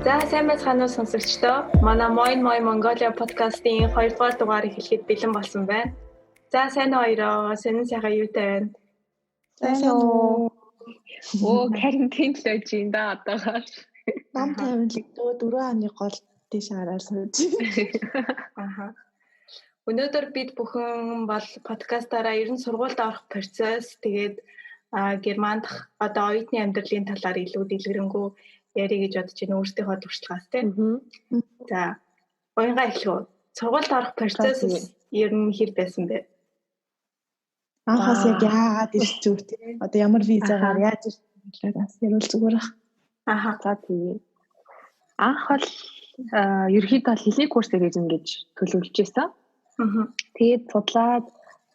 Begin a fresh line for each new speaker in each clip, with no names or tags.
За сайн байцгаана уу сонсогчдоо. Манай Moin Mongolia подкастын 2 дугаар дугаарыг хэлэхэд бэлэн болсон байна. За сайн уу хоёроо? Сонин сайхан юутай байна?
Сайн уу? Карантин л байж юм да одоогоор.
Нам таймлдөө 4 оны гол тийш хараад сууж.
Аха. Өнөөдөр бид бүхэн бол подкастаараа ерөн сургуульд орох процесс тэгээд Германд одоо оюутны амьдралын талаар илүү дэлгэрэнгүй ярих гэж бодож байна өөрсдийнхөө туршлагаас тийм. За уянгаа эхлэв. Сургуульд орох процесс ер нь хэр байсан бэ?
Анхаас яг яагаад ирж зүг тийм. Одоо ямар визагаар яаж ирж гэхээр бас ярил зүгээр ах.
Аха за тийм. Анх бол ерөөхдөө хэлний курсыг ингэж төлөвлөж байсан. Тэгээд судлаад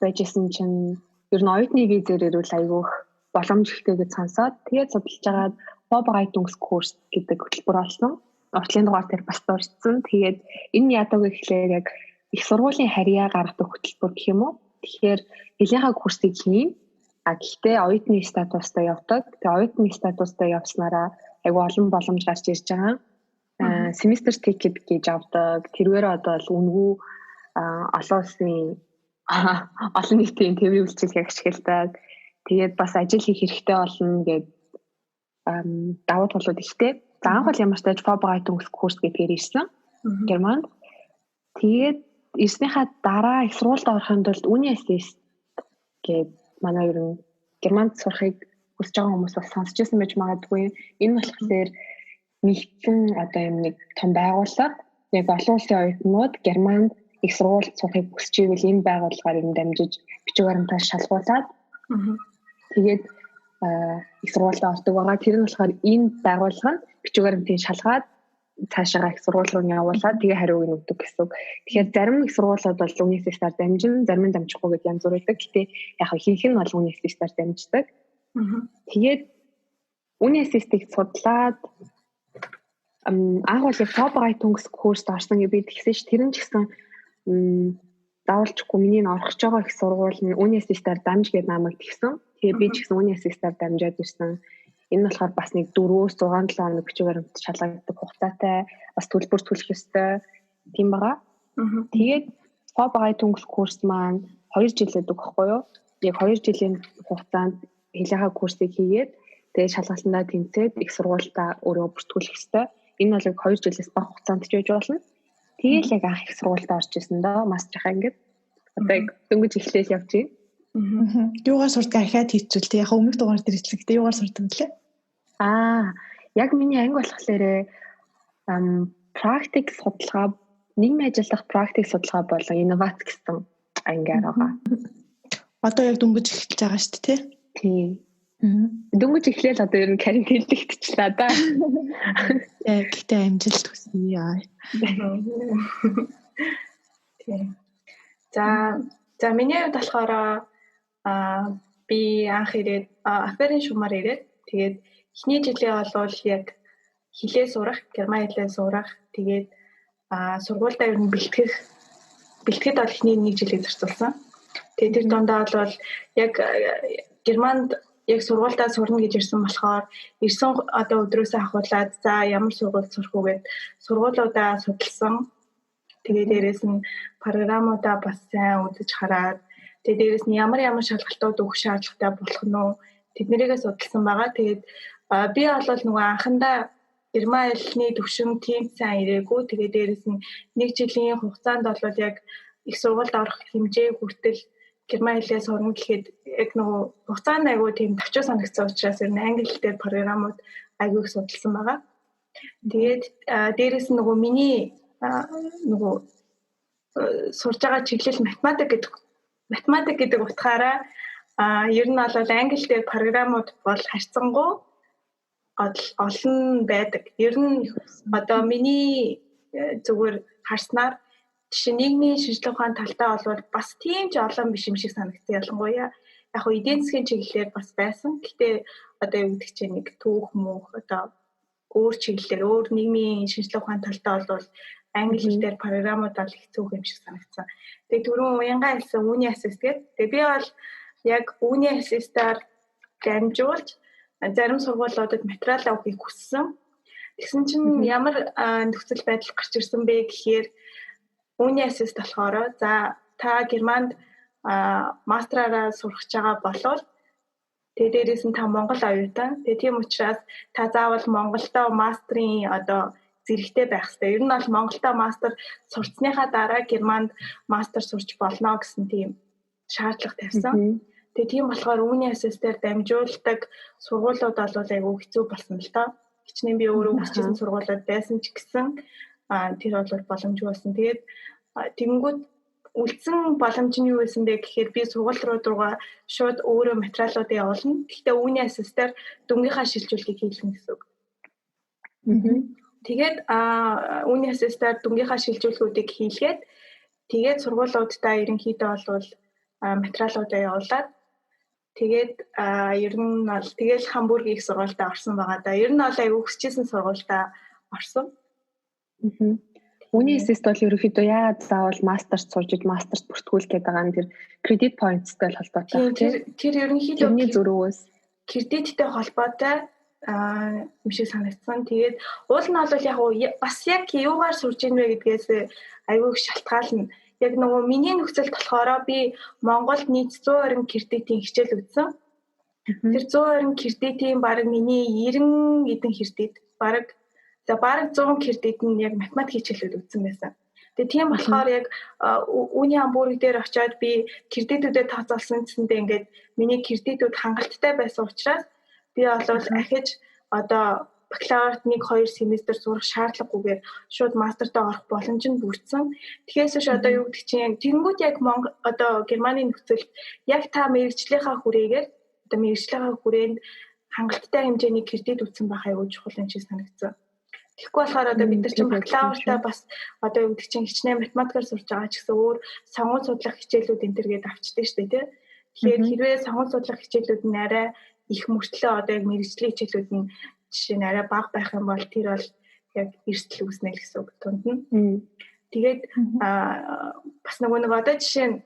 байжсэн чинь ер нь оюутны визээр ирвэл айгүйх боломж ихтэй гэж сонсоод тэгээд судалж агаад Vorbereitungskurs гэдэг хөтөлбөр олсон. Уртлын дугаар дээр бас дурдсан. Тэгээд энэ яадаг вэ гэхлээр яг их сургуулийн харьяа гаргадаг хөтөлбөр гэх юм уу. Тэгэхээр хэлийнхаа курсыг хийн. Гэхдээ оюутны статустай явдаг. Тэгээд оюутны статустай явснараа айгүй олон боломж гарч ирж байгаа. Semester ticket гэж авдаг. Тэрвэр одоо л үнгүй олон улсын олон нийтийн төвийн үйлчилгээг ашигладаг. Тэгээд бас ажил хийх хэрэгтэй болно гэдэг давуу талууд ихтэй. За анх бол ямар ч тач Vorbereitungskurs гэдгээр ирсэн. Германд. Тэгээд ирснийхаа дараа их сургуульд орохын тулд Uni-Assist гэдэг манай ер нь Германд сурахыг хүсэж байгаа хүмүүс бас сонсч байсан байж магадгүй. Энэ болохоор нэгдсэн одоо юм нэг том байгууллага яг олон улсын оюутнууд Германд их сургуульд сурахыг хүсэж ивэл энэ байгууллагаар юм дамжиж бичиг баримтаар шалгуулад тэгээд их сургуульд ордог байгаа. Тэр нь болохоор энэ байгууллага нь бичиг баримтыг шалгаад цаашаа их сургууль руу явуулаад тэгээ хариуг нь өгдөг гэсэн. Тэгэхээр зарим их сургуулиуд бол Uni-Assist-аар дамжин, зарим нь дамжихгүй гэдэг янз бүр байдаг. Гэтэ яг ихэнх нь бол Uni-Assist-аар дамждаг. Тэгээд Uni-Assist-ийг судлаад анх бол Vorbereitungskurs орсон гэж би тэгсэн ш. Тэр нь ч гэсэн даавалчгүй миний орох гэж байгаа их сургууль нь Uni-Assist-аар дамж гэдэг намайг тэгсэн. Тэгээ би ч гэсэн Uni-Assist-аар дамжаад ирсэн. Энэ болохоор бас нэг 4-6 7 хоног бичиг баримт шалгагддаг хугацаатай бас төлбөр төлөх ёстой тийм байгаа. Тэгээд Vorbereitungskurs маань 2 жил өгдөг байхгүй юу? Яг 2 жилийн хугацаанд хэлийнхаа курсыг хийгээд тэгээд шалгалтандаа тэнцээд их сургуультай өөрөө бүртгүүлэх ёстой. Энэ бол яг 2 жилээс бага хугацаанд ч байж болно. Тэгээд яг анх их сургуультай орж исэн доо мастерхаа ингээд одоо яг дөнгөж эхлээл явж байна.
Юугаар сурдаг ахаад хийчихвэл яг өмнөх дугаар дээр хэлсэн. Юугаар сурдаг вэ?
Яг миний анги болохоор практик судалгаа, нийгмийн ажиллах практик судалгаа болон инновац гэсэн ангиар байгаа.
Одоо яг дөнгөж эхэлж байгаа шүү дээ,
тий. Дөнгөж эхлээл одоо ер нь карантин дэлгэцчлээ да.
Гэхдээ амжилт хүсье яа.
Тий. За миний хувьд болохоор би анх ирээд аферын шумаар ирээд тэгээд эхний жилээ болвол яг хилээ сурах, герман хэлээ сурах, тэгээд сургуультай ер нь бэлтгэхэд бол эхний 1 жилийг зарцуулсан. Тэгээд тэр дондаа бол яг Германд яг сургуультай сурна гэж ирсэн болохоор ирсэн одоо өдрөөсөө ахуулаад за ямар сургуульд сурах уу гэд сургуулиудаа судалсан. Тэгээд дээрэс нь програмуудаа бас сайн үзэж хараад тэгээд дээрэс нь ямар шалгалтууд өгөх шаардлагатай болох нь уу тэднэрийгээ судалсан байгаа. Тэгээд би бол нөгөө анхандаа герман хэлний төвшин тийм сайн ирээгүй. Тэгээд дээрэс нь 1 жилийн хугацаанд бол яг их сургуульд орох хэмжээ хүртэл герман хэлээ сурна гэхэд яг нөгөө хугацаанд айгүй тийм товчоо санагдсан учраас ер нь англи хэлтэй програмууд айгүй их судалсан байгаа. Тэгээд дээрэс нь нөгөө миний нөгөө сурж байгаа чиглэл математик гэдэг утгаараа ер нь бол англи хэлтэй програмууд бол харьцангуй олон байдаг. Ер нь одоо миний зүгээр харснаар жишээ нийгмийн шинжилгээ ухааны талтай бол бас тийм ч олон биш юм шиг санагдсан. Ялангуяа яг хөө эдийн засгийн чиглэлээр бас байсан. Гэтэ одоо юу гэдэг чинь нэг түүх мөх одоо өөр чиглэлээр өөр нийгмийн шинжилгээ ухааны талтай бол англи хэлээр програмууд бол хэцүү юм шиг санагдсан. Тэгээ түрүүн уянгаа хэлсэн Uni-Assist гэдэг. Тэгээ би бол яг Uni-Assist-аар дамжуулж зарим сургуулиудад материал авахыг хүссэн. Тэгсэн чинь ямар нөхцөл байдал гарч ирсэн бэ гэхээр үүний assist болохоор за та Германд мастраараа сурах байгаа болвол тэгээ дээрээс нь та Монгол оюутан. Тэгээ тийм учраас та заавал Монголдо мастрын одоо зэрэгтэй байх хэрэгтэй. Ер нь бол Монголдо мастер сурцсныхаа дараа Германд мастер сурч болно гэсэн тийм шаардлага тавьсан. Тэгээ тийм болохоор үүний assist-ээр дамжуулдаг сургуулиуд бол айгүй хэцүү болсон л доо. Хичнээн би өөрөө хүсчихсэн сургуулиуд байсан ч гэсэн тэр бол боломжгүй болсон. Тэгээд тэгэнгүүт үлдсэн боломж нь юу байсан бэ гэхээр би сургууль руугаа шууд өөрөө материалуудыг явуулна. Гэхдээ үүний assist-аар дүнгийнхаа шилжүүлгийг хийлгэн гэсэн үг. Тэгээд үүний assist-аар дүнгийнхаа шилжүүлгүүдийг хийлгээд тэгээд сургуулиудаа ерөнхийдөө бол материалуудаа явуулаад тэгээд ер нь бол тэгэл Хамбургийн их сургуультай орсон байгаа да. Ер нь бол аягүй хүсчихсэн сургуультай орсон.
Үүний assist бол ерөнхийдөө яагаад заавал мастерт сурж мастерт бүртгүүлэх гээд байгаа нь тэр credit points-тай холбоотой.
Тэр ерөнхийдөө
тэрний зөрүүс
кредиттэй холбоотой юм шиг санагдсан. Тэгээд уул нь бол яг бас яг юугаар сурж ийн вэ гэдгээс аягүй шалтгаална. Яг нөгөө миний нөхцөлд болохоор би Монголд нийт 120 кредитийн хичээл үзсэн. Тэр 120 кредитийн баг миний 90 эдэн кредит баг 100 кредит нь яг математик хичээлүүд үзсэн байсан. Тэгээ тийм болохоор яг үүний Хамбург дээр очиод би кредитүүдэд тооцоолсон гэсэндээ ингээд миний кредитүүд хангалттай байсан учраас би болов ахиж одоо бакалаврт 1-2 семестр сурах шаардлагагүйгээр шууд мастертаа орох боломж нь бүрдсэн. Тэгэхээс ш одоо юу гэдэг чинь тэнгууд яг одоо Германы нөхцөлд яг та мэрэгжлийнхаа хүрээгээр одоо мэрэгжлийнхаа хүрээнд хангалттай хэмжээний кредит үзсэн байх аюул чухал юм шиг санагдсан. Тэгэхгүй болохоор одоо бид нар чинь бакалавртаа бас одоо юу гэдэг чинь хичнээн математикаар сурж байгаа ч гэсэн өөр сонгуул судлах хичээлүүд энэ төргээд авчдээ шүү дээ. Тэгэхээр хэрвээ сонгуул судлах хичээлүүд нь арай их мөртлөө одоо яг мэрэгжлийн хичээлүүд нь жишээ нь арай бага байх юм бол тэр бол яг эрсдэл үүснэ л гэсэн үг тунд нь. Тэгээд бас нэг одоо жишээ нь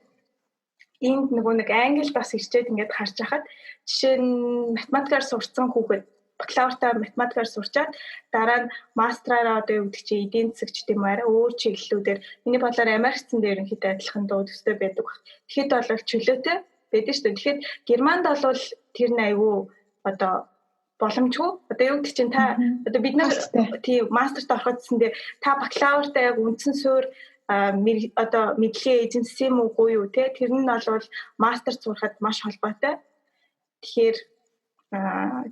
энд нэг англи бас ирчээд ингээд харж хахад жишээ нь математикаар сурцсан хүүхэд бакалавртаа математикаар сурчаад дараа нь мастраараа одоо юу гэдэг чинь эдийн засаг ч гэдэм арай өөр чиглэлүүдээр миний бодлоор Америкцэн дээр ерөнхийдөө адилхан дуу төстэй байдаг баг. Тэгэхэд бол чөлөөтэй байдаг шүү дээ. Тэгэхээр Германд бол тэр нь аюу одоо боломжгүй. Одоо юу гэдэг чинь та одоо бид нар тийм мастерт ороход гэсэндээ та бакалавртаа яг үндсэн суурь одоо мэдлэгээ эзэмсэн юм уу юу те тэр нь бол мастерт сурахад маш холбоотой. Тэгэхээр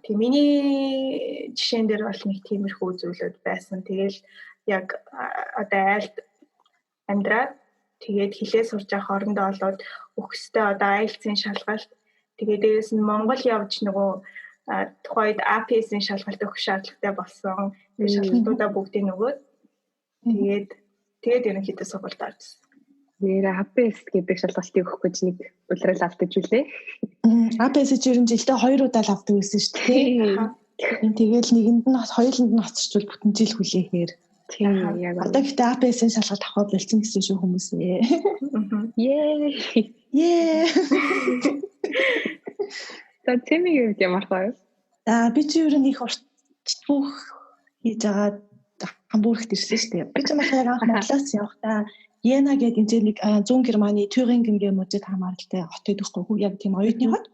тийм миний жишээн дээр бол нэг тиймэрхүү зүйлүүд байсан. Тэгэл яг одоо айлд амьдраад тэгээд хилээ сурж явах орондоо болоод өгөхстэй одоо IELTS-ийн шалгалт тэгээд дээрээс нь Монгол явж нөгөө тухайд APS-ийн шалгалт өгөх шаардлагатай болсон. Тэгээд шалгалтуудаа бүгдийг нөгөөд тэгээд ерөнхийдөө сургуульд орсон.
Нэр APS гэдэг шалгалтыг өгөх гэж нэг улирал автаж үлээ.
APS чи ерөн жилдээ 2 удаа л авдаг байсан шүү дээ. Тэгэл нэгэнд нь хоёуланд нь оцчвал бүтэн жил хүлээхээр.
Тийм яг.
Одоо гэхдээ APS-ийн шалгалт авах болсон гэсэн шүү хүмүүс нэ. Ее.
За тэмийг ямар хаа?
Би чи ерөн их уртчбөх хийж байгаа Хамбургт ирсэн шүү дээ. Би ч яг анх Монголоос явахдаа Йена гэдэг нэг зүүн Германы Тюринген гэх мужид хамааралтай хот өгөхгүй яг тийм оюутны хот.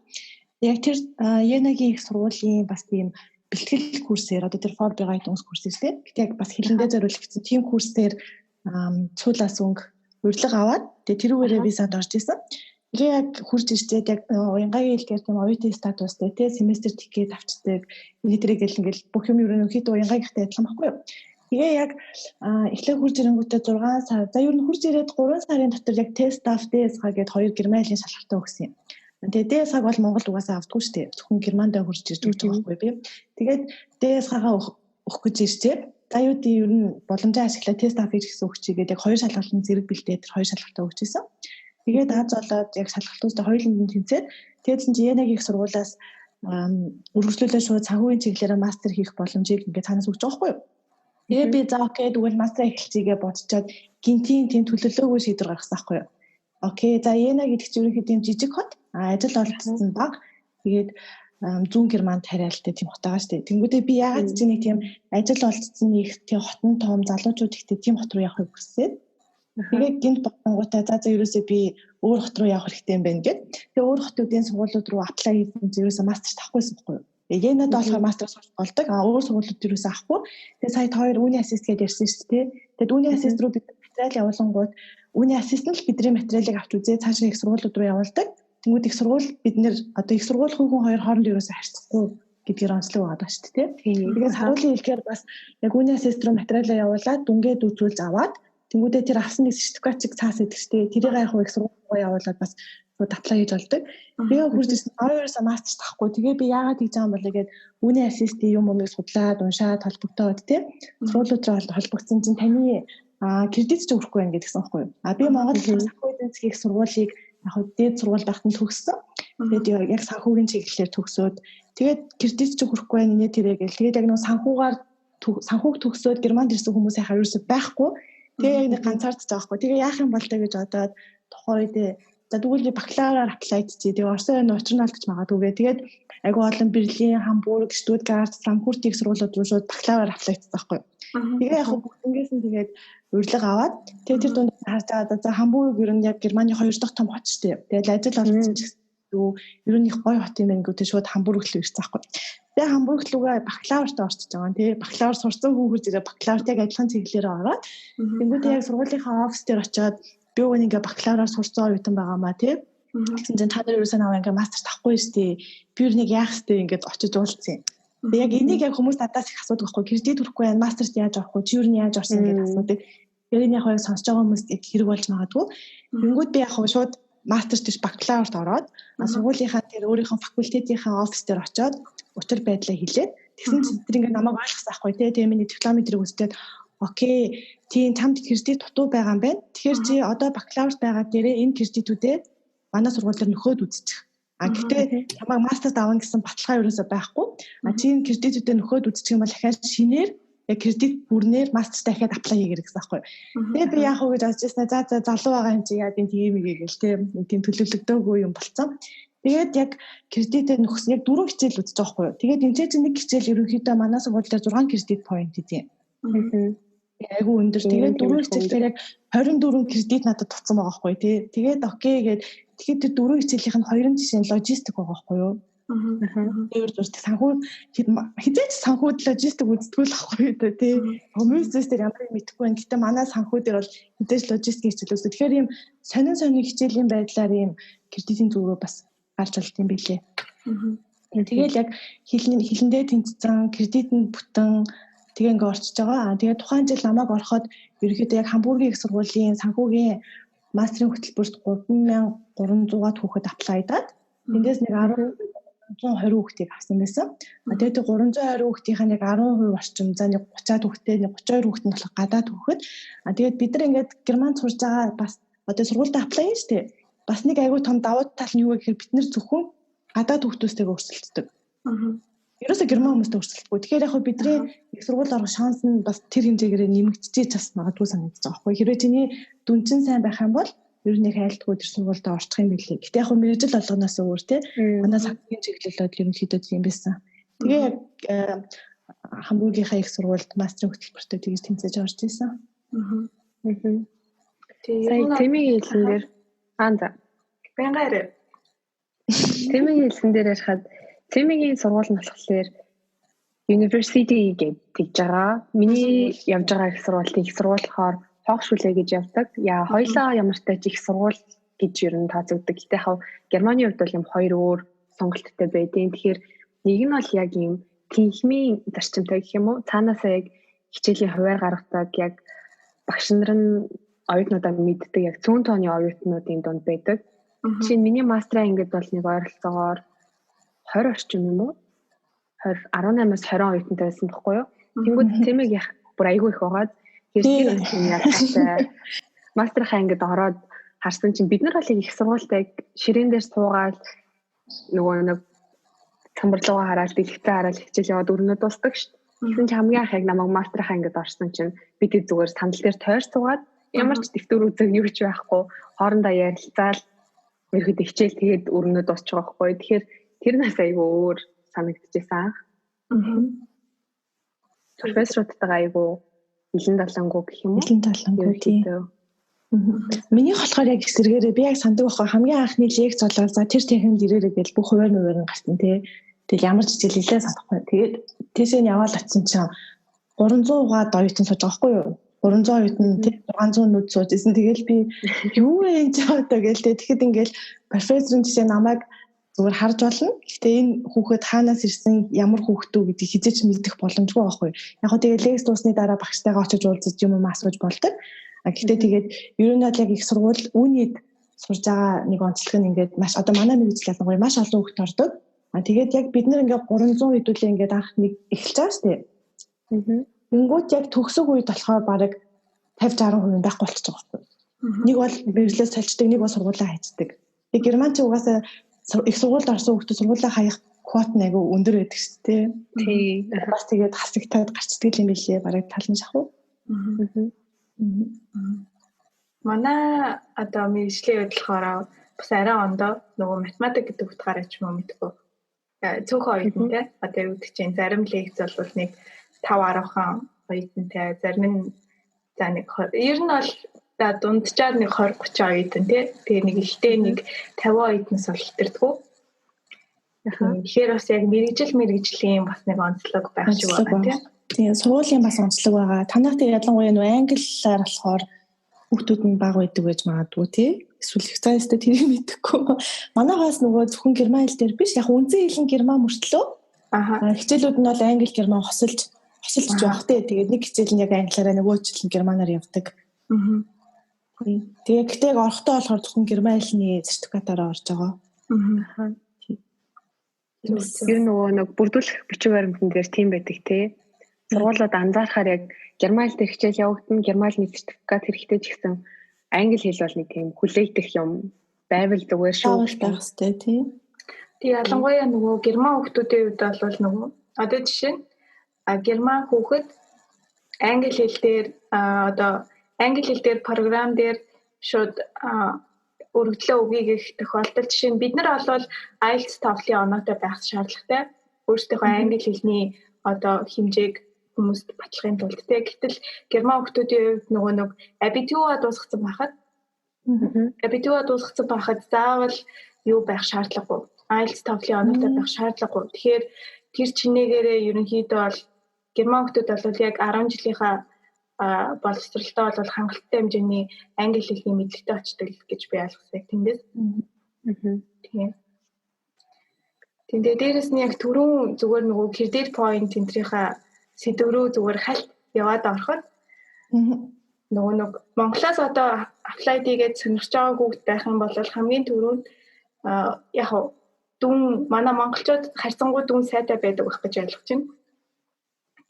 Яг тэр Йенагийн их сургуулийн бас тийм бэлтгэл курсээр одоо тэр Vorbereitungskurs курстэй. Гэтэ яг бас хилэндээ зориулагдсан тийм курсээр цуулаас өнгө урилга аваад тэгээ тэрүүгээрээ би санд орж исэн. Тэгээ яг хурж ирчээд яг уянгагийн хэлгээр тийм оюутны статустай тий семестр тикет авчдаг. Ингээл ингээл бүх юм ерөнхийдөө уянгаагийнхтай адилхан байхгүй юу? Тэгээ яг эхлээ хурж ирэнгүүтээ 6 сар. За ер нь хурж ирээд 3 сарын дотор яг тест DSH гээд 2 Гермалийн шалгалтаа өгсөн юм. Тэгээ DSH бол Монголд угаасаа авдаггүй шүү дээ. Зөвхөн Германдаа хурж ирж өгч байгаа байхгүй би. Тэгээд DSH-гаа өгөх гэж ирчээ. За юу тий ер нь боломжоо ашиглаад тест авах гэсэн өгчийгээд яг 2 шалгалтын зэрэг бэлдээд тэр 2 шалгалтаа өгч ирсэн. Тэгээд аз болоод яг шалгалтуудаа хоёуланд нь тэнцээд тэгээдсэн чи Йенагийн их сургуулиас үргэлжлүүлээ шууд санхүүгийн чиглэлээр мастер хийх боломжийг ингээд цаанаас өгч байгаа байхгүй юу? Тэгээ би за окей тэгвэл мастер эхэлчихье бодчиход гинтийн тийм төлөвлөгөөгүй шийдвэр гаргасан байхгүй юу? Окей за Йена гэдэг чинь ерөнхийдөө жижиг хот ажил олгосон баг. Тэгээд зүүн Германд тариалтай тийм хот байгаа шүү дээ. Тэнгүүдээ би яагаад ч нэг тийм ажил олцсон нэг тийм хотон том залуучууд ихтэй тийм хот руу явахыг хүссэн. Тэгээд гинт бодонгуудаа за ерөөсөө би өөр хот руу явах хэрэгтэй юм байна гэд. Тэгээд өөр хотуудын сургуулиуд руу аплай хийсэн ерөөсөө мастерч авахгүйсэн байхгүй юу? Янад болохоор мастер сурч болдог. Өөр сургуулиуд ерөөсөө авахгүй. Тэгээд сая хоёр үүний ассист гэдээ ярьсан шүү дээ. Тэгээд үүний ассист руу бид материал явуулангууд үүний ассист нь л бидний материалыг авч үзээ цаашаа их сургуулиуд руу явуулдаг. Тэнгүүд их сургууль бид нэр одоо их сургууль хүүхэн хоёр хооронд ерөөсөө харьцахгүй гэдгээр онцлог байгаа шүү дээ. Тэгээд харуулын хэлгээр бас яг үүний ассист руу материалаа явуулаад дүнгээд үзүүлж аваад тэнгүүдээ тэр авсан нэг сертификатыг цаас идэг шүү дээ. Тэрийг яг их сургууль руу явуулаад бас аплай хийж болдог. Тэгээ хурж ирсэн хоёрсоо мастер тахгүй. Тэгээ би яагаад хийж байгаа юм бол гээд үүний ассистийн юм өмнө судлаад уншаад холбогдоод тий сургуулиуд руу холбогдсон чинь таны кредит ч өгөхгүй байх гэдгсэн байхгүй юу? Би Монгол санхүүгийн засгийн сургуулийг яг дээд сургууль байхад нь төгссөн. Тэгээд яг санхүүгийн чиглэлээр төгсөөд тэгээд кредит ч өгөхгүй байх нэ тэрэгэл. Тэгээд яг нэг санхүүг төгсөөд Германд ирсэн хүмүүсийн хариуцлага байхгүй. Тэгээ яг нэг ганцаардж байгаа байхгүй. Тэгээ яах юм бол тэ гэж бодоод тухайн үед за тэгвэл би бакалавраар аплай хийчихье. Тэгээ Орсын учир нь алдаж магадгүй. Тэгээд айгүй олон Берлин, Хамбург, Штутгарт, Франкфуртын сургуулиуд руу шууд бакалавраар аплай хийсэн байхгүй. Тэгээ яг бүгднгээс нь тэгээд урилга аваад тэгээ тэр дунд харж байгаа за Хамбург ер нь яг Германы хоёр дахь том хот шүү дээ. Тэгээд ажил олсон ч ер нь их гоё хот юм байна гэдэг шууд Хамбург руу ирсэн байхгүй. Тэгээ Хамбург руугаа бакалавртаа орчиж байгаа. Тэгээ бакалавр сурсан хүүхэр зэрэг бакалаврт яг адилхан чиглэлээр ороод тэнгуүтэй яг сургуулийнхаа офис дээр очиод би өгөн ингээ бакалавраар сурсан оюутан байгаамаа тий. Тэгсэн чинь та нар юусэн аваа ингээ мастер тахгүй штий. Би юу нэг яах штий ингээд очиж уулзсан. Тэгээ яг энийг яг хүмүүс надаас их асуудаг байхгүй. Кредит төрөхгүй байна. Мастерт яаж авахгүй? Чи юу нь яаж орсон гэдэг асуудаг. Тэр энэ яг хоёрыг сонсож байгаа хүмүүс хэрэг болж магадгүй. Тэнгүүд би яг шууд мастерт биш бакалаврт ороод сургуулийнхаа тэр өөрийнхөө факультетийнхаа офис дээр очиод учир байдлаа хэлээд тэгсэн чинь тэр ингээ намайг ойлгосон байхгүй тий. Тэгээ миний дипломын дэрэг үзтээд окей тийм чамд кредит дутуу байгаа юм байна. Тэгэхээр чи одоо бакалаврт байгаа дээрээ энэ кредитүүдээ манай сургуулиар нөхөөд үзчих. Гэхдээ чамайг мастерт авах гэсэн баталгаа ерөөсөй байхгүй. Чи энэ кредитүүдээ нөхөөд үзчих юм бол дахиад шинээр яг кредит бүрнээр мастерт дахиад аплай хийгэр гэсэн байхгүй. Тэгээд би яах вэ гэж бодож байсан. За залуу байгаа юм чи яа тийм иймэгээл тийм төлөвлөгдөөгүй юм болцсон. Тэгээд яг кредитээ нөхсөн яг 4 хичээл үзэж байгаа байхгүй. Тэгээд энэ чинь нэг хичээл ерөнхийдөө манай сургуулиар 6 кредит point тийм. Айгу өндөр. Тэгээд 4 хичээлээр яг 24 кредит надад туцсан байгаа байхгүй тий. Тэгээд окей гээд тэгэхээр тэр 4 хичээлийнх нь 2 жишээ нь логистик байгаа байхгүй юу? Тэр зүрх санхүү хизээч санхүүд логистик үздэггүй л ахгүй юу тий. Хүмүүсээс тэр ямар юм мэдэхгүй байна. Гэтэ манай санхүү дээр бол хизээч логистик хичээлээс. Тэгэхээр ийм сонин хичээлийн байдлаар ийм кредитийн зүгөө бас гарч болт юм билээ. Тэгээд яг хилэндээ тэнцсэн кредит нь бүтэн тэгээ ингээ орчиж байгаа. Тэгээ тухайн жил намайг ороход ерөнхийдөө яг Хамбургийн их сургуулийн санхүүгийн мастерын хөтөлбөрт 3300-аад хүүхэд аплайдаад эндээс нэг 120 хүүхдийг авсан байсан. Тэгээд 320 хүүхдийн нэг 10% орчим за нэг 30-аад хүүхдээ нэг 32 хүүхэд нь болох гадаад хүүхэд. Тэгээд бид нар ингээд Германд сурж байгаа бас одоо сургуультай аплай хийж тээ. Бас нэг айгүй том давуу тал нь юу гэхээр бид нар зөвхөн гадаад хүүхдүүдтэйгээ өрсөлддөг. Ерөөсө Герман хүмүүстэй өрсөлдөхгүй. Тэгэхээр яг бидний их сургууль орох шанс нь бас тэр хэмжээгээр нэмэгдчихэж бас магадгүй санагдаж байгаа байхгүй. Хэрвээ чиний дүнчин сайн байх юм бол ер нь хайлтгүй тэр сургуульд орчих юм билээ. Гэтэ яг мэрэгжил болгоноос өөр те. Манай санхүүгийн чиглэлүүд ерөнхийдөө тийм байсан. Тэгээ яг Хамбургийнхаа их сургуульд мастерын хөтөлбөртөө тэгж тэмцээж орж ирсэн.
Тэгээ тэмийн хэлсэн дээр за.
Бянгаарэ.
Тэмийн хэлсэн дээр ярихад Тэмигийн сургууль нь болохоор University гэж тэгж байгаа. Миний явж байгаа их сургуулийнхаар хоогшүүлээ гэж явдаг. Хоёлаа ямартай ч их сургууль гэж ер нь тооцогддог. Гэтэ яг Германы хувьд бол юм хоёр өөр сонголттой байдیں۔ Тэгэхээр нэг нь бол яг юм тэнхимийн зарчимтай гэх юм уу? Цаанаасаа яг хичээлийн хуваар гаргадаг яг багш нар нь оюутнуудаа мэддэг яг цөөн тооны оюутнуудын дунд байдаг. Жишээ нь миний мастраа ингээд бол нэг ойролцоогоор 20 орчим юм уу? 18-аас 20 оюутантай байсан байхгүй юу? Тэнгүүд тэмэг яг бүр айгүй их байгаад хэрэг юм яалтаа. Мастрынхаа ингээд ороод харсан чинь бид нар бол их сургуультай ширээн дээр суугаад нөгөө нэг самбарлуугаа хараад дэлгэцээ хараад хичээл яваад өрнөө дуустдаг шүү дээ. Тэгсэн чинь хамгийн анх яг намайг мастрынхаа ингээд орсон чинь бид зүгээр сандал дээр тойр суугаад ямар ч дэвтэр үзэг юу ч байхгүй хоорондоо ярилцаал ерөөд хичээл тэгээд өрнөө дуусчих واخхой. Тэгэхээр тэр нас айгүй өөр санагдчихсан. Профессорудтайгаа айгүй илэн далангуу гэх юм уу?
Илэн далангуу тийм. Минийх болохоор яг эсэргээрээ би яг сандаг байхгүй хамгийн анхны лекц болоод за тэр техникт ирээрэй гэж бүх хуваар мөвөр гарсан тий. Тэгэл ямар ч жил хэлээ санахгүй. Тэгээд тийшээ яваал очсон чинь 300 угаад оюутан сууж байгаа байхгүй юу? 300 оюутан тий 600 нүд сууж исэн. Тэгэл би юу вэ энэ ч одоо гээл тий. Тэгэхэд ингээл профессорын жишээ намайг зүгээр харж болно. Гэхдээ энэ хүүхэд хаанаас ирсэн ямар хүүхдүү гэдгийг хизээч мэдэх боломжгүй байхгүй. Яг хөө тэгээ лекц дуусны дараа багштайгаа очиж уулзаж юм асууж болдог. Гэхдээ тэгээд ер нь яг их сургууль үүнийд сурж байгаа нэг онцлог нь ингээд маш одоо манай мэргэжил ялангуяа маш олон хүүхэд ордог. Тэгээд яг бид нэр ингээд 300 хэдүүлээ ингээд анх нэг эхэлж байгаа шүү дээ. Тэнгүүт яг төгсөг үед болохоор бараг 50-60% байхгүй болчихж байгаа байхгүй. Нэг бол мэргэжлээс солилцдог, нэг бол сургуулаа хайцдаг. Тэгээд герман ч угаасаа их сургуульд орсон хүүхдээ сургуулаа хаях квот нэг өндөр байдаг шүү дээ. Тий. Бас тэгээд хасагтаад гарчдаг юм билээ бараг талан шахав.
Манай одоо мэргэжлийн бодлохоор бас арай ондоо нөгөө математик гэдэг утгаараа ч юм уу мэдгүй. Цөөхөн оюутантай одоо юу гэдэг чинь зарим лекц бол нэг 5-10 оюутантай, зарим нь за нэг ер нь бол дунджаар нэг 20-30 оюутан тий. Тэгээ нэг ихтэй нэг 50 оюутнаас бол хитэрдэггүй. Тэгэхээр бас яг мэргэжлийн бас нэг онцлог байх шиг байна тий.
Тийм сургуулийн бас онцлог байгаа. Танах тийм ялангуяа нөө англиар болохоор хүүхдүүд нь бага байдаг гэж магадгүй тий. Эсвэл хязгаартай тэрийг мэдэхгүй. Манайхаас нөгөө зөвхөн герман хэл дээр биш яг үндсэн хэл нь герман мөртлөө. Хичээлүүд нь бол англи герман хосолж явах тий. Тэгээд нэг хичээл нь яг англиараа нөгөө хичээл нь германаар явдаг. Тэгээд гэтээ орохдоо болохоор зөвхөн герман хэлний сертификатаараа орж байгаа.
Ер нь нөгөө бүрдүүлэх бичиг баримтан дээр тийм байдаг тий. Сургуулиуд анзаарахаар яг герман хэл дээр хичээл явагдана, герман хэлний сертификат хэрэгтэй ч гэсэн англи хэл бол нэг тийм хүлээгдэх юм байвал зүгээр шүү
байх хэрэгтэй тийм.
Тэг ялангуяа нөгөө герман хүүхдүүдийн хувьд бол нөгөө одоо жишээ нь герман хүүхэд англи хэл дээр одоо англи хэл дээр програм дээр шууд өргөдлөө өгье гэх тохиолдолд жишээ нь бид нар бол IELTS TOEFL-ийн оноотой байх шаардлагатай. Өөрсдийнхөө англи хэлний одоо хэмжээг хүмүүст батлахын тулд гэтэл герман хүүхдүүдийн хувьд нөгөө нэг абитуа дуусгацсан байхад заавал юу байх шаардлагагүй. IELTS TOEFL-ийн оноотой байх шаардлагагүй. Тэгэхээр тэр чинээгээрээ ерөнхийдөө бол герман хүүхдүүд бол яг 10 жилийнхаа боловсролтой бол хангалттай хэмжээний англи хэлний мэдлэгтэй очдог гэж би ойлгосон. Тэндээс. Тийм. Тэндээ дээрэс нь яг түрүүн зүгээр нөгөө credit point энтрийнхаа сэдв рүү зүгээр хальт яваад ороход нөгөө нэг Монголоос одоо apply хийгээд сонирхож байгаа хүүхд байх юм бол хамгийн түрүүнд яг дүн манай монголчууд харьцангуй дүн сайтай байдаг байх гэж ойлгож байна.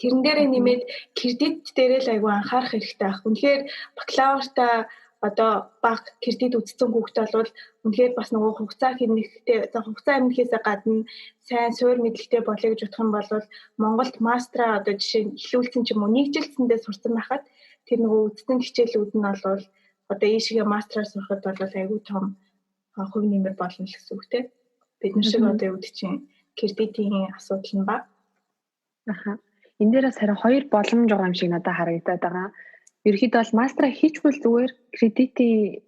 Тэрэн дээрээ нэмээд кредит дээрээ л айгүй анхаарах хэрэгтэй байх. Үнэхээр бакалавртаа одоо баг кредит үзсэн хүүхдээ бол үнэхээр бас нөгөө хугацаа хэмнэхээсээ гадна сайн суур мэдлэгтэй болъё гэж бодох юм бол Монголд мастраа одоо жишээ нь эхлүүлсэн ч юм уу нэг жилсэндээ сурсан байхад тэр нөгөө үзсэн хичээлүүд нь бол одоо ийшээ мастраар сурахад бол айгүй том хувь нэмэр болно л гэсэн үг тийм. Бид нар шиг одоо юу гэдэг чинь кредитийн асуудал нь ба.
Энэ дээрээс харин хоёр боломж байгаа юм шиг надад харагдаад байгаа. Ерөнхийдөө бол мастера хийчихвэл зүгээр кредитийн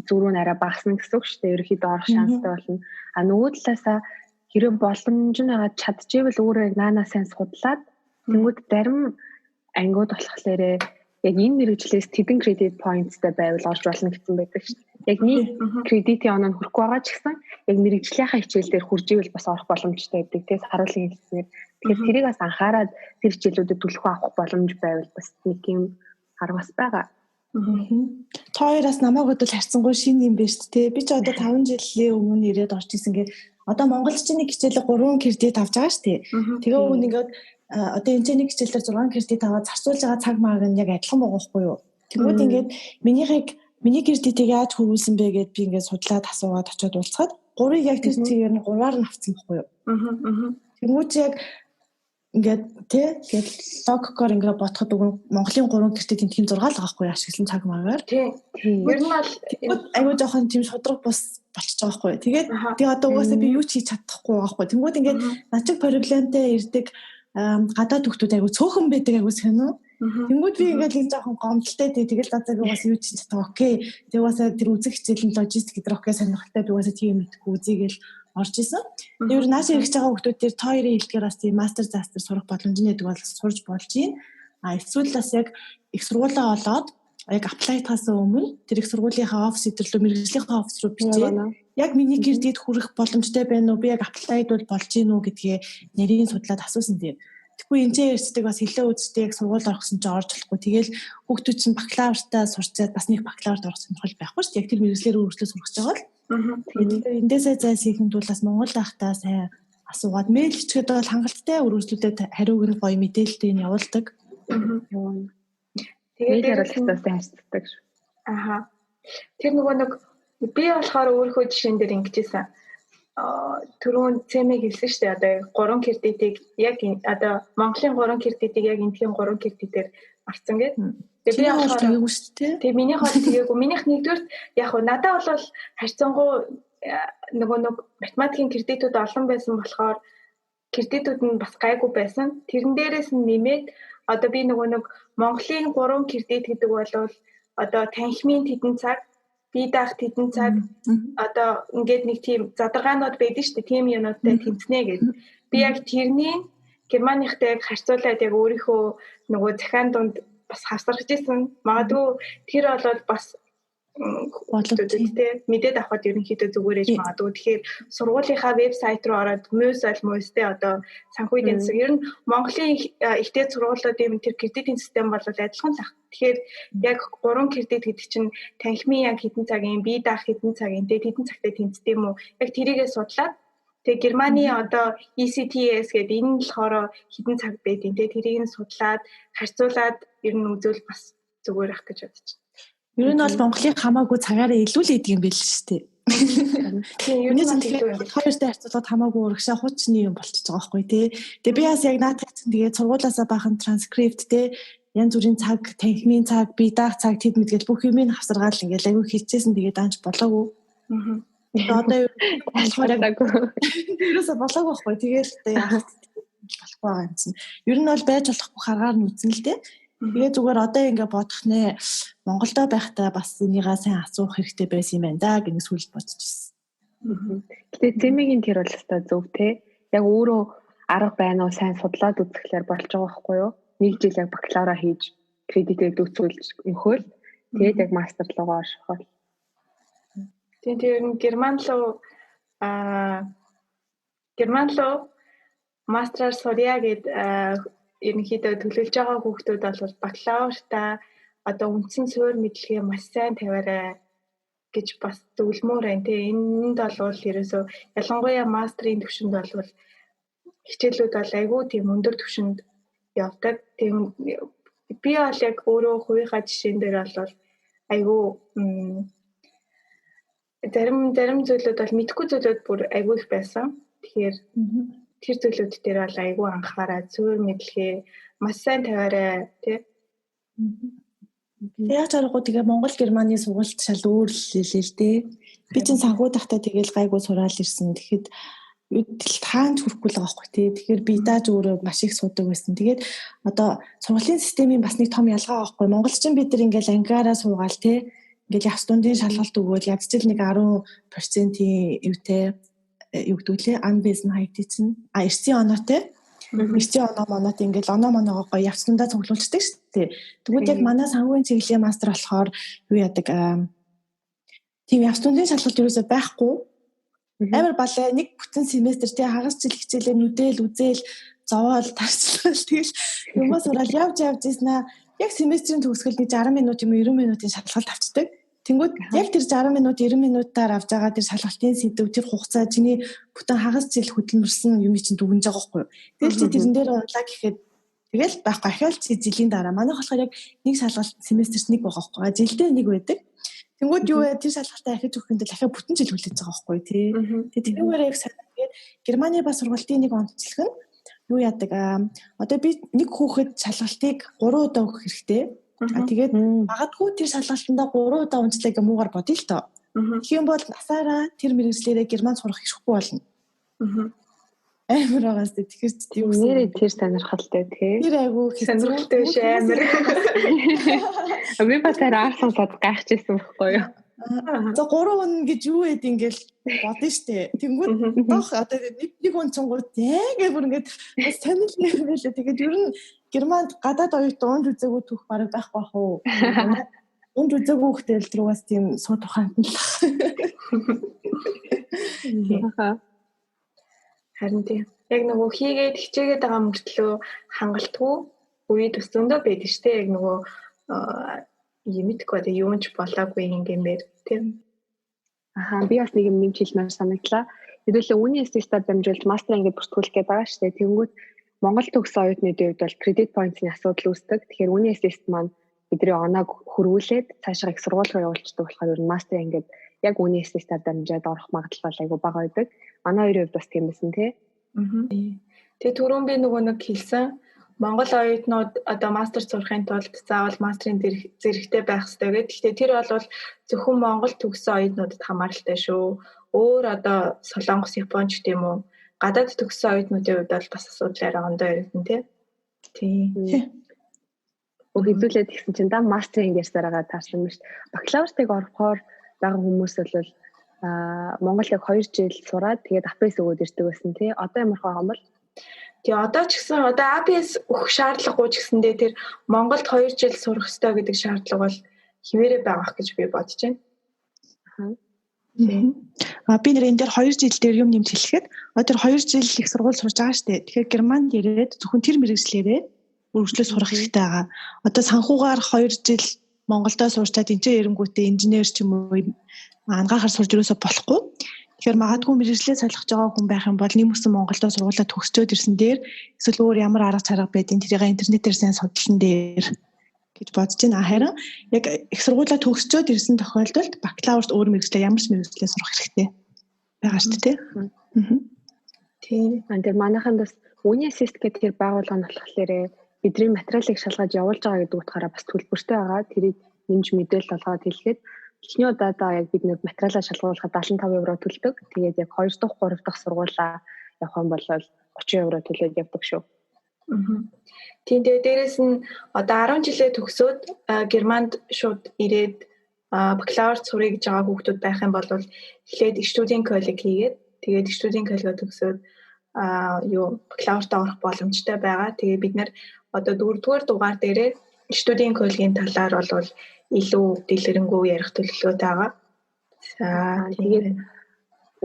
зүрх нь арай багасна гэсэн үг шүү дээ. Ерөнхийдөө орох шанстай болно. Нөгөө талаасаа хэрэв боломж нь байгаа чадчихвэл өөрөө яг наанаа сайн судлаад тэнгууд зарим ангиуд болохоор яг энэ мэргэжлээс тэдэн кредит поинтстай байвал орж болно гэсэн байдаг шүү дээ. Яг нэг кредитийн оноо хүрэхгүй байгаа ч гэсэн яг мэргэжлийнхаа хичээл дээр хурж ивэл бас орох боломжтой байдаг. Тэгээс харуулын хэлснээр тэгэхээр тэрийг бас анхаарад тэр хичээлүүдэд төлөх авах боломж байвал бас нэг тийм бас байгаа.
Тооёроос намайг бодвол харьцангуй шинэ юм байна шүү дээ. Би ч одоо 5 жилийн өмнө ирээд орж исэн гээд одоо монголчуудын хичээлээ 3 кредит авч байгаа шүү дээ. Тэгээ өгөн ингээд одоо энэ нэг хичээлээр 6 кредит аваад зарцуулж байгаа цаг маяг нь яг адилхан байгаа байхгүй юу? Тэгмүүд ингээд миний кредитийг яаж хөрвүүлсэн бэ гэд би ингээд судлаад асуугаад очиод уулзахад 3-ыг яг тэр цэгээр нь 3-аар нь авсан байхгүй юу? Тэгмүүд яг ингээд тэгээд логикоор ингээд бодоход Монголын 3 кредитийн тим 6 л байгаа хгүй ашигласан цаг магаар.
Тийм. Ер нь бол
аюу жоохон тийм шудраг бус болчихж байгаа хгүй. Тэгээд одоо угаасаа би юу ч хийж чадахгүй байгаа хгүй. Тэнгүүд ингээд начиг проблемтэй ирдэг гадаад хүмүүс аюу цөөхөн байдаг аюу сонио. Тэнгүүд би ингээд энэ жоохон гомдолтой тэгэл дацаг угаасаа юу ч хийж чадахгүй. Окей. Тэгээд угаасаа тэр үзэх хичээлийн логистик гэдэг окей сонирхолтой би угаасаа тийм мэдгүй үзийгэл орж исэн. Тэр наашаа ирж байгаа хүмүүс дээр тойрын хэлдгээр бас тийм мастер застер сурах боломжтой гэдэг бол сурж болж байна. Эсвэл бас яг их сургуулаа олоод яг аплайтахаас өмнө тэр их сургуулийнхаа офис идэрлөө мэргэжлийнхаа офис руу бичээд яг миний кредит хүрэх боломжтой байна уу? Би яг аплайд бол болж гин үү гэдгээ нэрийн судлаад асуусан тийм. Тэгэхгүй энэ ярьцдаг бас хэлээ үзтээ яг сургууль орохсон ч орж болохгүй. Тэгэл хүүхдүүд чинь бакалавртаа сурчаад бас нэг бакалаврт орох сонирхол байхгүй шүү дээ. Яг тэр мэргэжлэр үргэлжлээ сурах гэж байгаа л. Тэгэхээр эндээсээ зайс хийхэд бол бас Монгол ахтаа сайн асуугаад мэйл бичгээд бол хангалттай үргэлжлүүлээд хариуг нь гоё мэдээлэлтэй нь явуулдаг.
Тэгээд ярилцлагаас хайцдаг шүү.
Аха. Тэр нэг би болохоор өөрийнхөө жишээн дээр ингэжсэн. Түрүүн цэмэг хэлсэн шүү дээ. Одоо 3 кредитийг яг одоо Монголын 3 кредитийг яг эндхийн 3 кредитээр авсан гэдэг.
Тэгээ би болохоор юу шүү дээ.
Тэгээ минийх бол тэгээгүй. Минийх нэгдүгээр яг хуу надад бол харьцангуй нөгөө математикийн кредитүүд олон байсан болохоор кредитүүд нь бас гайгүй байсан. Тэрэн дээрээс нь нэмээд одоо би нөгөө Монголын 3 кредит гэдэг бол одоо танхимын тэдэн цаг, бие даах тэдэн цаг одоо ингээд нэг тийм задаргаанууд байдаг шүү дээ. Тим юмнуудтай тэнцнэ гэдэг. Би яг тэрний Германыхтай яг харьцуулаад яг өөрийнхөө нөгөө захиан дунд бас хавсарч ирсэн. Магадгүй тэр бол бас боломжтой мэдээд авахд ерөнхийдөө зүгээр ээж магадгүй. Тэгэхээр сургуулийнхаа вебсайт руу ороод мөстэй одоо санхүүгийн засаг ер нь Монголын ихтэй сургуулиудын тэр кредитийн систем бол адилхан л ах. Тэгэхээр яг 3 кредит гэдэг чинь танхимын яг хэдэн цагийн, бие даах хэдэн цагийн, хэдэн цагтай тэнцдэг юм уу? Яг тэрийгээ судлаад тэгээ Германы одоо ECTS гэдэг энэ нь болохоор хэдэн цаг байдیں۔ Тэрийг нь судлаад харьцуулаад ер нь үзвэл бас зүгээр ах гэж бодож байна.
Ер нь бол Монголын хамаагүй цагаараа илүү л идэг юм байл шүү дээ. Тийм, ер нь тэгэхээр хоёртой харьцуулахад хамаагүй урагшаа хуучны юм болчихж байгаа байхгүй тий. Тэгээ би бас яг наадчихсан тэгээд сургуулаасаа бахан транскрипт тий янз бүрийн цаг, танхимын цаг, бие даах цаг тэд мэдгээл бүх юмыг авсаргаал ингээл аягүй хийчихсэн тэгээд анч болоогүй. Одоо болохоор ерөөсө болоогүй байхгүй. Тэгээд яах болохгүй байгаа юм чинь. Ер нь бол байж болохгүй харгаар нь үзнэ л дээ. Тэгээ зүгээр одоо ингээ бодох нэ Монголдо байхдаа бас энийгээ сайн асуух хэрэгтэй байсан юм байна да гэж сүлд бодож ирсэн.
Тэгээ зэмэгийн тэр бол өстой зөв те. Яг өөрөө арга байна уу сайн судлаад үзэхлээр болж байгаа байхгүй юу? Нэг жил яг бакалавра хийж кредитээ дүүцүүлж өнхөөл тэгээд яг мастер руугаа оршихол.
Тэгээд Герман руу мастраар сурья гэд ерөнхийдөө төлөвлөж байгаа хүүхдүүд бол бакалавртаа одоо үндсэн суурь мэдлэгээ маш сайн тавиарай гэж бас зөвлөмөр байна. Тэгээ энэнд бол ерөөсөө ялангуяа мастрын түвшинд бол хичээлүүд бол айгүй тийм өндөр түвшинд явдаг. Тийм би бол яг өөрөө хувийнхаа жишээн дээр бол айгүй зарим зүйлүүд бол мэдхгүй зүйлүүд бүр айгүй их байсан. Тэгэхээр тэр зүйлүүд дээр бол айгүй анхаарал, суурь мэдлэгээ маш сайн тавиарай тий.
Яг заргуу тэгээ Монгол Германы сургуульд шал өөр л дээ. Би чинь санхүү тахтаа тэгэл гайгүй сураал ирсэн. Тэгэхэд таанд хүрэхгүй л байгаа байхгүй тий. Тэгэхээр би дааж өөрөө маш их судаг байсан. Тэгээд одоо сургуулийн системийн бас нэг том ялгаа байхгүй. Монголчин бид нар ингээл ангиараа суугаал тий. Ингээл явц дундын шалгалт өгөөл ядчил нэг 10%-ийн юутэй юу гэдүүлээ анбезн хайти чинь эрсийн оноотой эрсийн оноо монот ингээл оноо моноогоо гоё явцдаа цуглуулдаг шүү дээ. Тэгвэл яг манай санхүүгийн чиглэлийн мастер болохоор юу яадаг тийм явцдын шалгалт юусоо байхгүй амар балай нэг бүтэн семестр тий хагас жил хичээлээ нүдэл үзэл зовоол тарчлал тэгэл юмас ураал явж ийснаа яг семестрийн төгсгөлний 60 минут юм 90 минутын шалгалт авчдаг. Тэнгүүд яг тэр 60 минут 90 минутаар авч байгаа тэр шалгалтын сэдв тэр хугацаа чиний бүтэн хагас жил хөдөлмөрсөн юм чинь дүгнэж байгаа байхгүй юу. Тэгэл чи тэрэн дээр унлаа гэхэд тэгэл байхгүй ахаал чи жилийн дараа манайх болохоор яг нэг шалгалт семестрт нэг байгаа байхгүй. Жилдээ нэг байдаг. Тэнгүүд юу вэ тэр шалгалтаа ахиж өгөхдөө дахиад бүтэн жил хүлээж байгаа байхгүй тий. Тэгээ тэрүүгээр яг санаа тэгээд Германы бас сургалтын нэг онцлог нь юу яадаг одоо би нэг хүүхэд шалгалтыг 3 удаа өгөх хэрэгтэй. Тэгээд магадгүй тэр шалгалтандаа 3 удаа унцлаа гэх муугар бодъё л тоо. Тэгэх юм бол насаараа тэр мэрэгчлэрээ герман сурах хэрэггүй болно. Амар байгаас тэгэхээр тийм
нэрээ тэр сонирхолтой тий.
Тэр айгу
сонирхолтой биш амар.
Би бас арахсан сад гайхчихсан байхгүй юу?
За 3 хүн гэж юу вэ ингээл бодно штэ. Тэнгүүд дох одоо нэг хүн цунгууд яг бүр ингээд сонирхол юм байлаа. Тэгээд ер нь Германд гадаад оюут унж үзээгүй түүх бараг байхгүй бах уу? Унж үзээгүй хөлтөл рүү бас тийм суу тухайд нь л.
Харин тийм. Яг нөгөө хийгээд хичээгээд байгаа мөртлөө хангалтгүй үе төсөндөө байдаг шүү дээ. Яг нөгөө юм мэдгүй одоо юунч болоогүй ингээмээр тийм.
Би бас нэг юм нэмж хэлмээр санагдлаа. Хэдүүлээ үүний статистикаар дамжуулж мастер ангид бүртгүүлэх гээд байгаа шүү дээ. Тэнгүүд Монгол төгссөн оюутнуудын хувьд бол кредит поинтны асуудал үүсдэг. Тэгэхээр үүний статистик маань бидний оноог хөрвүүлээд цаашаа их сургууль руу явуулчихдаг болохоор ер нь мастер ангид яг үүний статистикаар дамжаад орох магадлал айгүй бага байдаг. Манай хоёрын хувьд бас тийм байсан тий.
Тэгээ түрүүн би нөгөө нэг хэлсэн Монгол оюутнууд одоо мастер сурахын тулд заавал мастрын зэрэгтэй байх хэрэгтэй гэдэг. Гэхдээ тэр бол зөвхөн Монгол төгссөн оюутнуудад хамааралтай шүү. Өөр одоо Солонгос, Японч гэх юм уу гадаад төгссөн оюутнуудын хувьд бол бас асуудал ондоо яригдана тий. Тийм.
Хэдүүлээд тэгсэн чинь да мастрын ярьсараагаа таарсан юм шүү. Бакалавртыг орохоор байгаа хүмүүс бол Монгол яг 2 жил сураад тэгээд ABS өгөөд ирдэг байсан тий. Одоо ямар хаа юм бол?
Тэгээ одоо ч гэсэн одоо ABS өгөх шаардлагагүй ч гэсэндээ тэр Монголд 2 жил сурах ёстой гэдэг шаардлага бол хിവэрэ байгаах гэж би бодож байна.
Би нэр энэ дээр 2 жил дээр юм нэмж хэлэхэд одоо 2 жил их сургууль сурж байгаа шүү дээ. Тэгэхээр Германд ирээд зөвхөн тэр мэргэжлээрээ үргэлжлүүлж сурах хэрэгтэй байгаа. Одоо санхугаар 2 жил Монголдо суурчаад энэ эренгүүтээ инженер ч юм уу ангаахаар сурж ирээсээ болохгүй. Тэгэхээр магадгүй мэргэжлээ солих байгаа хүн байх юм бол нэмсэн Монголдо сургуулаа төгсчөөд ирсэн дээр эсвэл өөр ямар арга чарга байдیں۔ Тэрийг интернетээр сайн судалсан дээр гэж бодож байна. Харин яг их сургуулаа төгсчөөд ирсэн тохиолдолд бакалаврт өөр мэргэжлээ ямар ч мэргэжлээ сурах хэрэгтэй байгаа шүү дээ.
Тийм.
Тэр манайханд бас үний ассист гэдэг тэр байгууллага нь болохоор бидний материалыг шалгаж явуулж байгаа гэдэг утгаараа бас төлбөртэй байгаа. Тэрийг нэмж мэдээлэл олгоод хэлэхэд эхний удаадаа яг бид нэг материалаа шалгуулахад 75 евро төлдөг. Тэгээд яг 2 дахь 3 дахь сургуулаа явах юм бол 30 евро төлөөд явдаг шүү.
Тийм тэгээд дээрэс нь одоо 10 жилээ төгсөөд Германд шууд ирээд бакалавр сурах гэж байгаа хүүхдүүд байх юм бол эхлээд студент коллеж хийгээд тэгээд студент коллеж төгсөөд бакалавртаа орох боломжтой байгаа. Тэгээд бид нэр одоо 4-р дугаар дээрээ студент коллегийн талаар бол илүү дэлгэрэнгүй ярих төлөвлөгөөтэй байгаа.
Тэгээд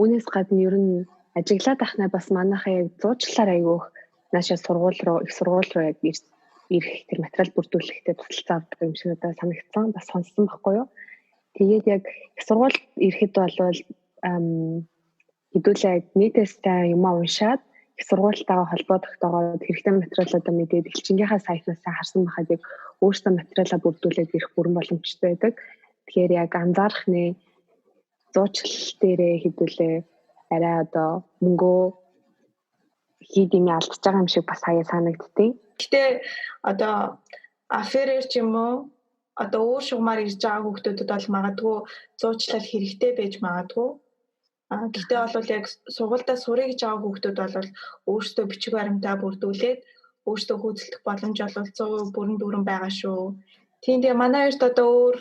үүнээс гадна ер нь ажиглаад ахнаа бас манайхаа яг зуучлалаар аягүйх наашаа сургууль руу их сургууль руу яг ирэх тэр материал бүрдүүлэхдээ тусалцаа авдаг юм шиг надад санагдсан. Бас сонссон байхгүй юу? Тэгээд яг их сургууль ирэхэд бол хэдүүлээ нийтээсээ юм уншаад их сургуультайгаа холбоо тогтоогоод хэрэгтэй материалуудаа мэдээд элчингийнхаа сайтнаас харсан байхад яг өөрсдөө материалаа бүрдүүлээд ирэх бүрэн боломжтой байдаг. Тэгэхээр яг анзаарах нэ зуучлал дээрээ хэдүүлээ арай одоо мөнгөө хийд юм алдчихж байгаа юм шиг бас хаяа санагдтыг.
Гэтэ одоо аферэр ч юм уу одоо өөр шугамар ирж байгаа хүүхдүүдэд бол магадгүй зуучлал хэрэгтэй байж магадгүй. Гэхдээ бол яг сургуультай сурах гэж байгаа хүүхдүүд бол өөрсдөө бичиг баримтаа бүрдүүлээд өөрсдөө хөөцөлдөх боломж бол 100% бүрэн дүүрэн байгаа шүү. Тийм тэгээ манай хоёрт одоо өөр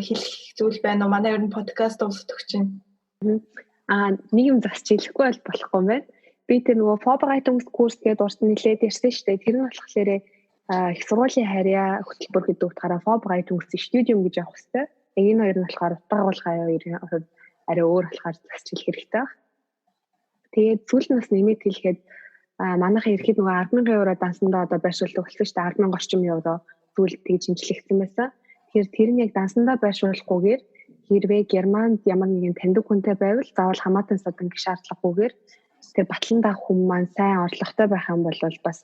хэлэх зүйл байна уу? Манай хоёр нь подкаст дуусгах чинь.
Нэг юм засч хэлэхгүй бол болохгүй юм байна. Би тэр нөгөө Vorbereitungskurs гэдэг урд нь нэлээд ярьсан шүү дээ. Тэр нь болохоор их сургуулийн харьяа хөтөлбөр гэдэг утгаараа Vorbereitungsstudium гэж явах хэрэгтэй. Яг энэ хоёр нь болохоор утга агуулгын хувьд арай өөр болохоор засч хэлэх хэрэгтэй баг. Тэгээд сүүл нь бас нэмээд хэлэхэд манайхаа ирэхэд нөгөө 10,000 евро дансандаа одоо байршуулдаг болсон шүү дээ. 10,000 орчим евро сүүл тэгж хэмжлэгдсэн байсан. Тэгэхээр тэр нь яг дансандаа байршуулахгүйгээр хэрвээ Германд ямар нэгэн таньдаг хүнтэй байвал заавал хамаатан садан гэх шаардлагагүйгээр тэр батландаа хүн маань сайн орлоготой байх юм бол бас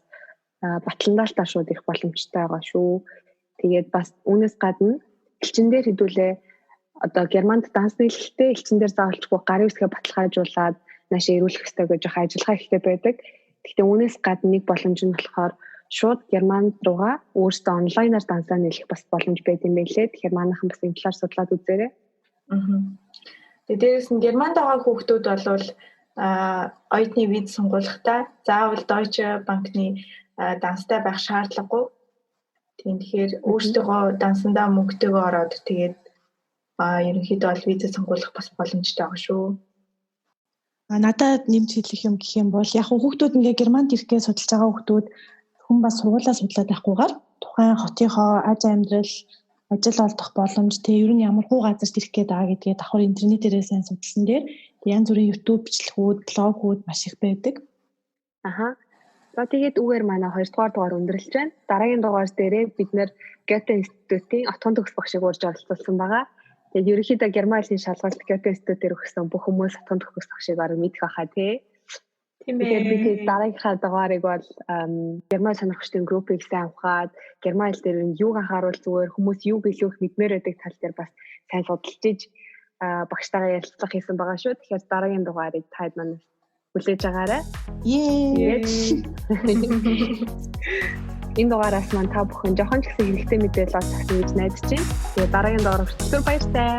батландаалтаа шууд их боломжтой байгаа шүү. Тэгээд бас үүнээс гадна элчин дээр хэдүүлээ одоо Германд дансны хэлхтэй элчин дээр заавалчгүй гарын үсгээ баталгаажуулаад наашаа ирүүлэх хэрэгтэй гэж жоохон ажиллагаа ихтэй байдаг. Гэхдээ үүнээс гадна нэг боломж нь болохоор шууд Германд руугаа өөрсдөө онлайнаар дансаа нээлэх бас боломж байд юм байлээ. Тэгэхээр манайхан бас энэ талаар судлаад үзээрэй.
Тэгээд дээрээс нь Германд байгаа хүүхдүүд болвол оюутны виз сонгуулахдаа заавал Deutsche Bank-ны данстай байх шаардлагагүй. Тэгэхээр өөрсдөө дансандаа мөнгөтэйгөө ороод тэгээд ерөнхийдөө бол виз сонгуулах бас боломжтой байгаа шүү.
Надад нэмж хэлэх юм гэх юм бол яг хүүхдүүд ингээ Германд ирэхгээ судалж байгаа хүүхдүүд хүн бас сургуулаа судлаад байхгүйгээр тухайн хотынхоо аж амьдрал, ажил олдох боломж ер нь ямар хуу газарт ирэх гээд байгаа гэдгээ давхар интернетээрээ сайн судалсан дээр янз бүрийн YouTube бичлэгүүд, блогууд маш их байдаг.
За тэгээд үгээр манай 2 дугаар өндөрлөж байна. Дараагийн дугаар дээрээ бид нэр Goethe Institute-ийн отгон төгс багшийг урьж оролцуулсан байгаа. Тэгээд ерөнхийдөө Герман хэлний шалгалт Goethe Institute-ээр өгсөн бүх хүмүүс отгон төгс багшийг баруун мэдэх байхаа тий.
Тийм ээ.
Тэгээд бид дараагийнхаа дугаарыг бол Герман сонирхчдын группийг сайн ухаад Герман хэл дээр нь юуг анхааруул зүгээр хүмүүс юу билүүх мэдмээр байдаг тал дээр бас сайн судалж иж багштайгаа ярилцлага хийсэн байгаа шүү. Тэгэхээр дараагийн дугаарыг таад манаас хүлээж агаарай. Энэ дугаараас маань та бүхэн жоохон ч гэсэн хэрэгтэй мэдээлэл олж авсан гэж найдаж байна. Тэгээд дараагийн дугаар хүртэл баяртай.